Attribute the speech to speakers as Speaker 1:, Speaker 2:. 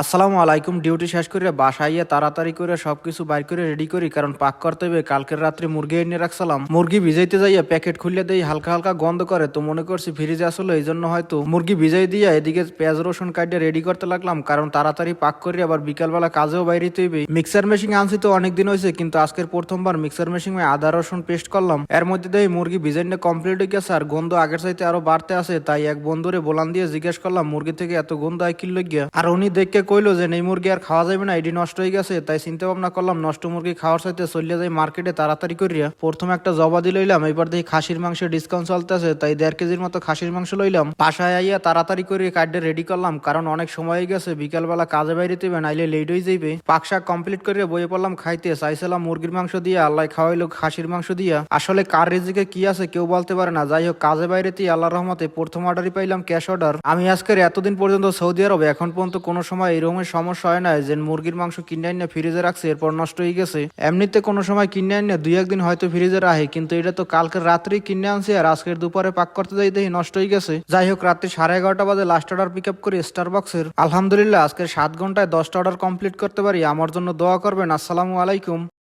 Speaker 1: আসসালামু আলাইকুম। ডিউটি শেষ করে বাসায় গিয়ে তাড়াতাড়ি করে সবকিছু বাইর করে রেডি করি, কারণ পাক করতে হবে। কালকের রাত্রে মুরগি এনে রাখছিলাম, মুরগি ভিজাইতে যাইয়া প্যাকেট খুললে দেই হালকা হালকা গন্ধ করে, তো মনে করছি ফ্রিজে আসলে এই জন্য হয়তো মুরগি ভিজাই দিয়া এদিকে পেঁয়াজ রসুন কাটিয়ে রেডি করতে লাগলাম, কারণ তাড়াতাড়ি পাক করি আবার বিকালবেলা কাজেও বাইরেতে হইবে। মিক্সার মেশিন আনছি তো অনেকদিন হয়েছে, কিন্তু আজকের প্রথমবার মিক্সার মেশিনে আদা রসুন পেস্ট করলাম। এর মধ্যে দেই মুরগি ভিজাইনে কমপ্লিট হয়ে গেছে, আর গন্ধ আগের চাইতে আরো বাড়তে আছে। তাই এক বন্ধুরে বলান দিয়ে জিজ্ঞেস করলাম মুরগি থেকে এত গন্ধ হয় কি লাগিয়া, আর উনি দেখে কইলো যে এই মুরগি আর খাওয়া যাবে না, এটি নষ্ট হয়ে গেছে। তাই চিন্তা ভাবনা করলাম নষ্ট মুরগি খাওয়ার সাথে চলে যাই মার্কেটে তাড়াতাড়ি করিয়া। প্রথমে একটা জবাদি লইলাম, এবার দেখি খাসির মাংসের ডিসকাউন্ট চলতেছে, তাই 1.5 কেজির মতো খাসির মাংস লইলাম। বাসায় আইয়া তাড়াতাড়ি করে কার্ডে রেডি করলাম, কারণ অনেক সময় হয়ে গেছে, বিকালবেলা কাজে বাইরে দিবে নাইলে লেট হয়ে যাইবে। পাকশাক কমপ্লিট করে বইয়ে পড়লাম খাইতে। চাইছিলাম মুরগির মাংস দিয়া, আল্লাহ খাওয়াইলো খাসির মাংস দিয়া। আসলে কার রিজিকে কি আছে কেউ বলতে পারে না। যাই হোক, কাজে বাইরেতে আল্লাহ রহমতে প্রথম অর্ডারই পাইলাম ক্যাশ অর্ডার। আমি আজকের এতদিন পর্যন্ত সৌদি আরবে এখন পর্যন্ত কোনো সময় এরকমের সমস্যা হয় না যে মুরগির মাংস কিনে আনিয়ে ফ্রিজে রাখছে এরপর নষ্ট হয়ে গেছে। এমনিতে কোনো সময় কিনে আনিয়ে 2-1 দিন হয়তো ফ্রিজে রাখে, কিন্তু এটা তো কালকের রাত্রেই কিনে আনছি, আর আজকের দুপুরে পাক করতে যাই দেখি নষ্ট হয়ে গেছে। যাই হোক, রাত্রি 11:30 বাজে লাস্ট অর্ডার পিক আপ করি স্টার বক্সের। আলহামদুলিল্লাহ আজকে 7 ঘন্টায় 10টা অর্ডার কমপ্লিট করতে পারি। আমার জন্য দোয়া করবেন। আসসালামু আলাইকুম।